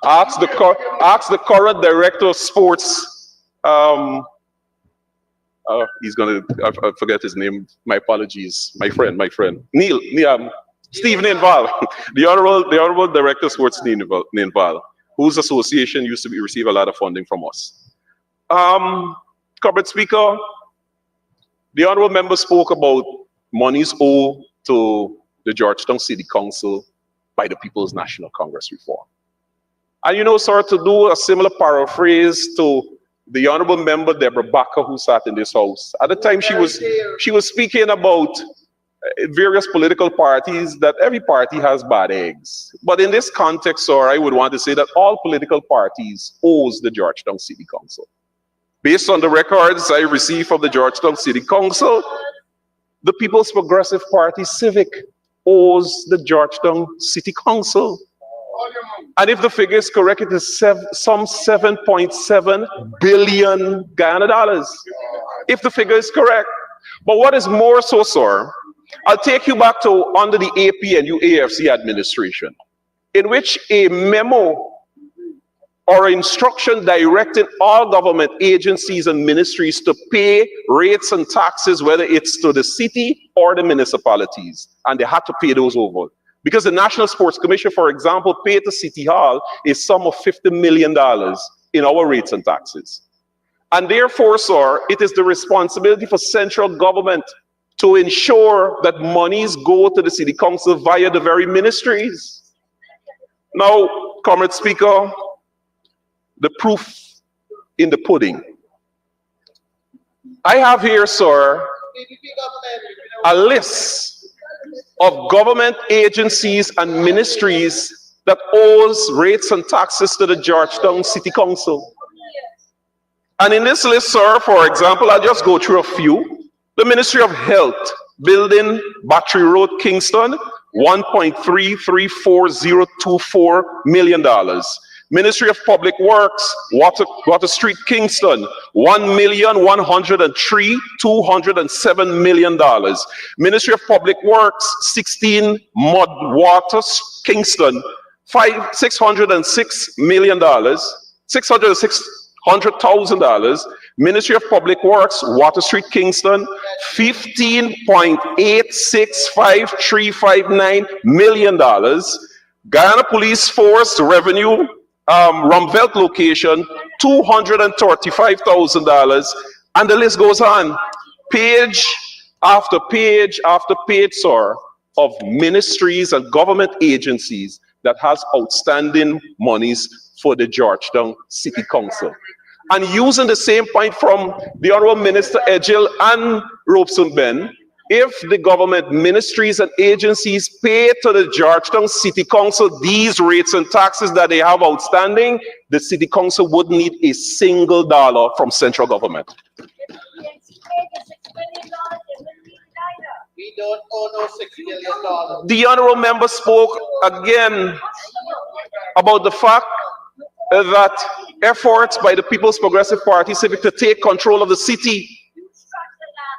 Ask the current director of sports. He's gonna. I forget his name. My apologies. My friend. Neil. Steve Ninval. the honorable director of sports, Ninval, whose association used to receive a lot of funding from us. Corporate Speaker, the honorable member spoke about monies owed to the Georgetown City Council by the People's National Congress reform. And you know, sir, to do a similar paraphrase to the honorable member Deborah Bakker, who sat in this house. At the time, she was speaking about various political parties, that every party has bad eggs. But in this context, sir, I would want to say that all political parties owes the Georgetown City Council. Based on the records I received from the Georgetown City Council, the People's Progressive Party Civic owes the Georgetown City Council. And if the figure is correct, it is some 7.7 billion Guyana dollars. If the figure is correct. But what is more so, sir, I'll take you back to under the APNU AFC administration, in which a memo or instruction directing all government agencies and ministries to pay rates and taxes, whether it's to the city or the municipalities, and they had to pay those over. Because the National Sports Commission, for example, paid to City Hall a sum of $50 million in our rates and taxes. And therefore, sir, it is the responsibility for central government to ensure that monies go to the City Council via the very ministries. Now, Comrade Speaker, the proof in the pudding. I have here, sir, a list of government agencies and ministries that owes rates and taxes to the Georgetown City Council. And in this list, sir, for example, I'll just go through a few. The Ministry of Health, Building, Battery Road, Kingston, $1.334024 million. Ministry of Public Works, Water Street, Kingston, $1,103,207 million. Ministry of Public Works, 16 Mud Water, Kingston, $606 million, $606,000. Ministry of Public Works, Water Street, Kingston, $15.865359 million. Guyana Police Force Revenue, Rumvelt location, $235,000, and the list goes on. Page after page after page, sir, of ministries and government agencies that has outstanding monies for the Georgetown City Council. And using the same point from the Honorable Minister Edgil and Robeson Ben, if the government ministries and agencies pay to the Georgetown City Council these rates and taxes that they have outstanding, the City Council wouldn't need a single dollar from central government. We don't owe no $6 million. The honorable member spoke again about the fact that efforts by the People's Progressive Party Civic to take control of the city.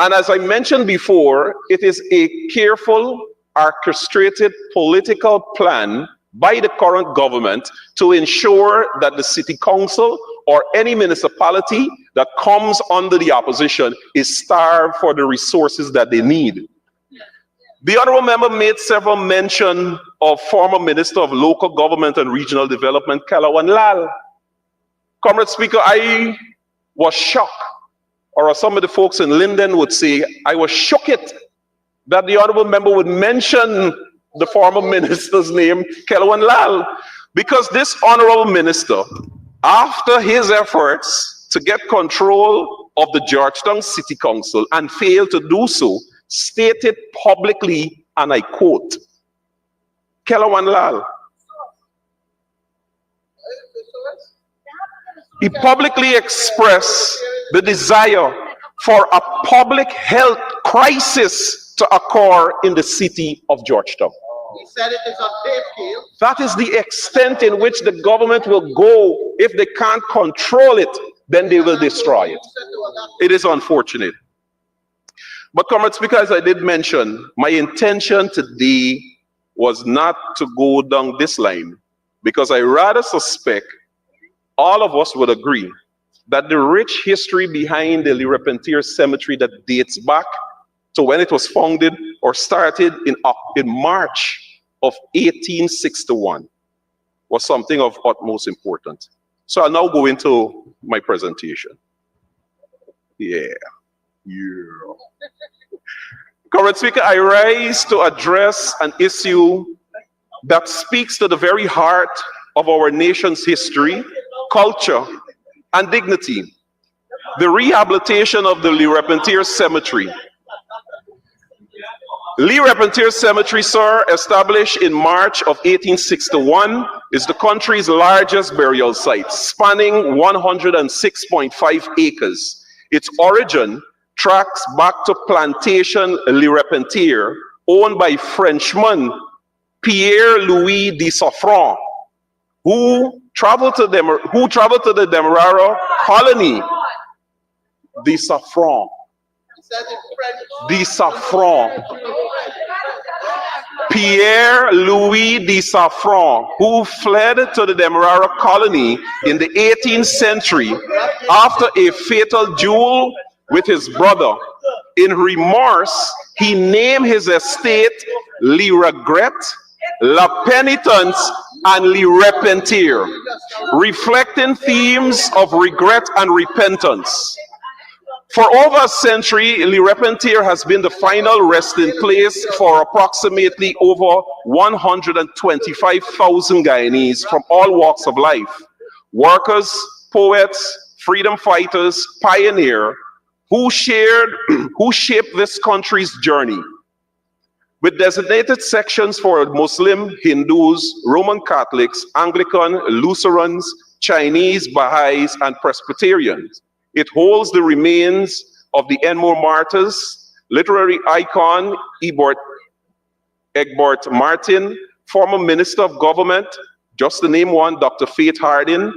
And as I mentioned before, it is a careful, orchestrated political plan by the current government to ensure that the city council or any municipality that comes under the opposition is starved for the resources that they need. The honorable member made several mention of former Minister of Local Government and Regional Development, Kelawan Lal. Comrade Speaker, I was shocked, or as some of the folks in Linden would say, I was shocked that the honorable member would mention the former minister's name, Kelawan Lal, because this honorable minister, after his efforts to get control of the Georgetown City Council and failed to do so, stated publicly, and I quote, Kelawan Lal, he publicly expressed the desire for a public health crisis to occur in the city of Georgetown. He said it is on pay scale. That is the extent in which the government will go. If they can't control it, then they will destroy it. It is unfortunate. But Comrade Speaker, as I did mention, my intention today was not to go down this line, because I rather suspect all of us would agree that the rich history behind the Le Repentir Cemetery that dates back to when it was founded or started in March of 1861 was something of utmost importance. So I'll now go into my presentation. Yeah. Current speaker, I rise to address an issue that speaks to the very heart of our nation's history, culture, and dignity. The rehabilitation of the Le Repentir Cemetery. Le Repentir Cemetery, sir, established in March of 1861, is the country's largest burial site, spanning 106.5 acres. Its origin tracks back to Plantation Le Repentir, owned by Frenchman Pierre-Louis de Safran, who traveled to the Demerara colony. De Safran. De Safran. Pierre-Louis de Safran, who fled to the Demerara colony in the 18th century after a fatal duel with his brother. In remorse, he named his estate Le Regret, La Penitence, and Le Repentir, reflecting themes of regret and repentance. For over a century, Le Repentir has been the final resting place for approximately over 125,000 Guyanese from all walks of life. Workers, poets, freedom fighters, pioneers, who shaped this country's journey. With designated sections for Muslim, Hindus, Roman Catholics, Anglican, Lutherans, Chinese, Baha'is, and Presbyterians. It holds the remains of the Enmore martyrs, literary icon Egbert Martin, former Minister of Government, just to name one, Dr. Faith Hardin,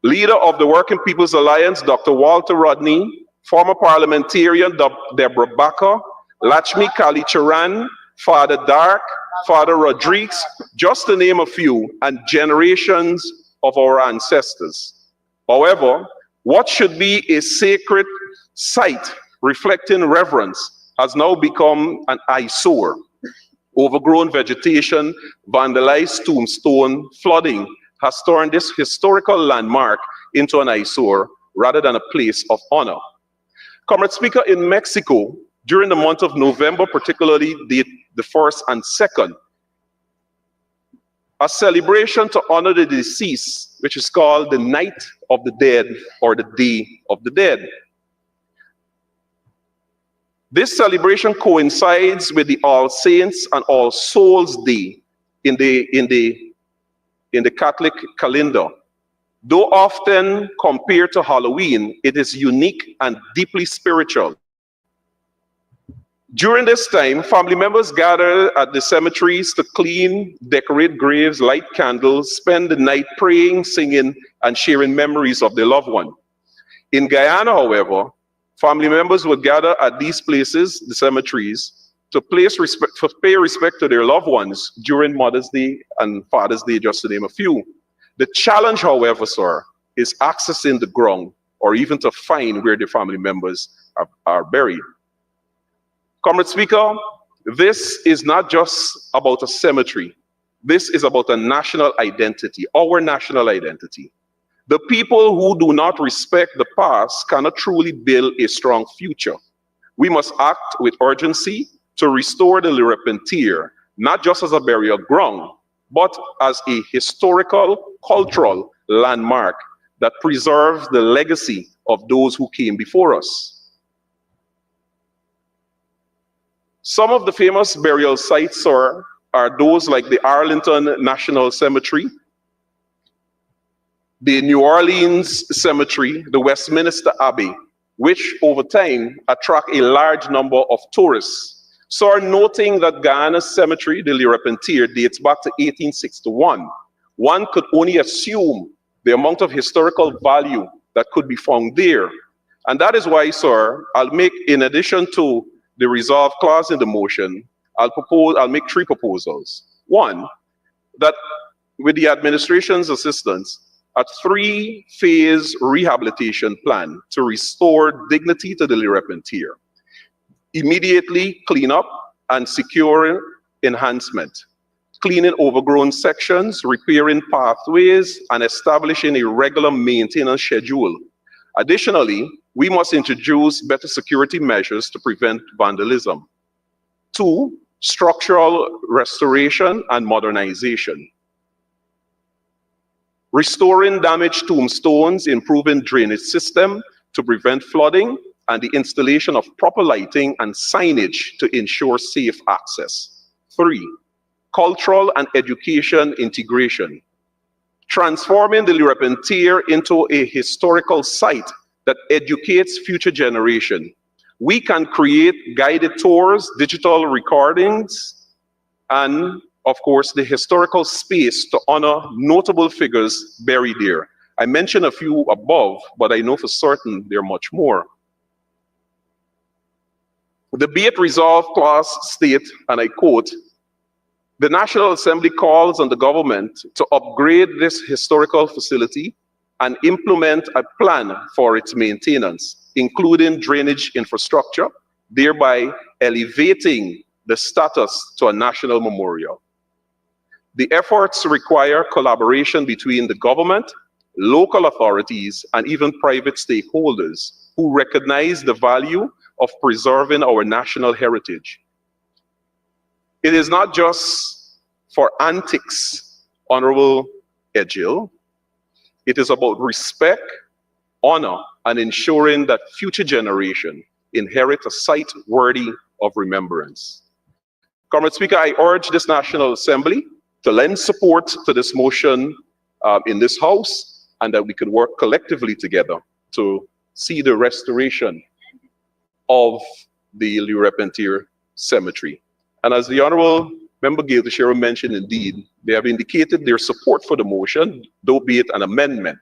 leader of the Working People's Alliance, Dr. Walter Rodney, former parliamentarian Deborah Bakker, Lakshmi Kalicharan, Father Dark, Father Rodriguez, just to name a few, and generations of our ancestors. However, what should be a sacred site reflecting reverence has now become an eyesore. Overgrown vegetation, vandalized tombstone, flooding has turned this historical landmark into an eyesore rather than a place of honor. Comrade Speaker, in Mexico, during the month of November, particularly the 1st and 2nd, a celebration to honor the deceased, which is called the Night of the Dead or the Day of the Dead. This celebration coincides with the All Saints and All Souls Day in the Catholic calendar. Though often compared to Halloween, it is unique and deeply spiritual. During this time, family members gather at the cemeteries to clean, decorate graves, light candles, spend the night praying, singing, and sharing memories of their loved one. In Guyana, however, family members would gather at these places, the cemeteries, to pay respect to their loved ones during Mother's Day and Father's Day, just to name a few. The challenge, however, sir, is accessing the ground or even to find where the family members are buried. Comrade Speaker, this is not just about a cemetery. This is about a national identity, our national identity. The people who do not respect the past cannot truly build a strong future. We must act with urgency to restore the Le Repentir, not just as a burial ground, but as a historical, cultural landmark that preserves the legacy of those who came before us. Some of the famous burial sites are those like the Arlington National Cemetery, the New Orleans Cemetery, the Westminster Abbey, which over time attract a large number of tourists. So noting that Guyana's cemetery, the Le Repentir, dates back to 1861, one could only assume the amount of historical value that could be found there. And that is why, sir, I'll make, in addition to the resolve clause in the motion, I'll make 3 proposals. One, that with the administration's assistance, a three-phase rehabilitation plan to restore dignity to the Lirepentier. Immediately clean up and secure enhancement, cleaning overgrown sections, repairing pathways, and establishing a regular maintenance schedule. Additionally, we must introduce better security measures to prevent vandalism. 2, structural restoration and modernization. Restoring damaged tombstones, improving drainage system to prevent flooding, and the installation of proper lighting and signage to ensure safe access. 3, cultural and education integration. Transforming the Lirepentier into a historical site that educates future generations. We can create guided tours, digital recordings, and of course, the historical space to honor notable figures buried there. I mentioned a few above, but I know for certain there are much more. The Be It Resolved clause state, and I quote, "The National Assembly calls on the government to upgrade this historical facility and implement a plan for its maintenance, including drainage infrastructure, thereby elevating the status to a national memorial. The efforts require collaboration between the government, local authorities, and even private stakeholders who recognize the value of preserving our national heritage. It is not just for antics, Honorable Edgil. It is about respect, honor, and ensuring that future generations inherit a site worthy of remembrance." Comrade Speaker, I urge this National Assembly to lend support to this motion in this House, and that we can work collectively together to see the restoration of the Lirepentier Cemetery. And as the Honorable Member Gail Teixeira mentioned, indeed, they have indicated their support for the motion, though be it an amendment,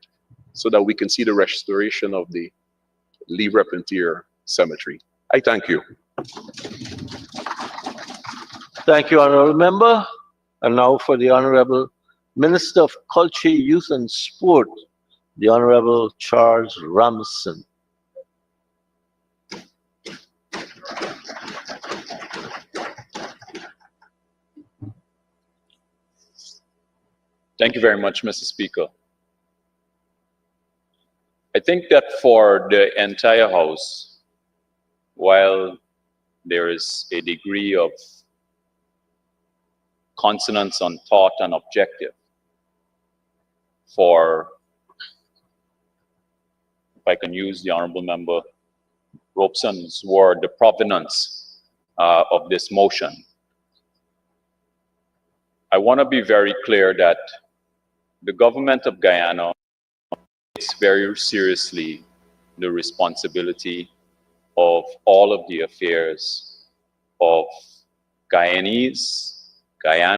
so that we can see the restoration of the Lirepentier Cemetery. I thank you. Thank you, Honorable Member. And now for the Honorable Minister of Culture, Youth and Sport, the Honorable Charles Ramson. Thank you very much, Mr. Speaker. I think that for the entire House, while there is a degree of consonance on thought and objective, for, if I can use the Honorable Member Robson's word, the provenance of this motion, I want to be very clear that the government of Guyana takes very seriously the responsibility of all of the affairs of Guyanese, Guyana,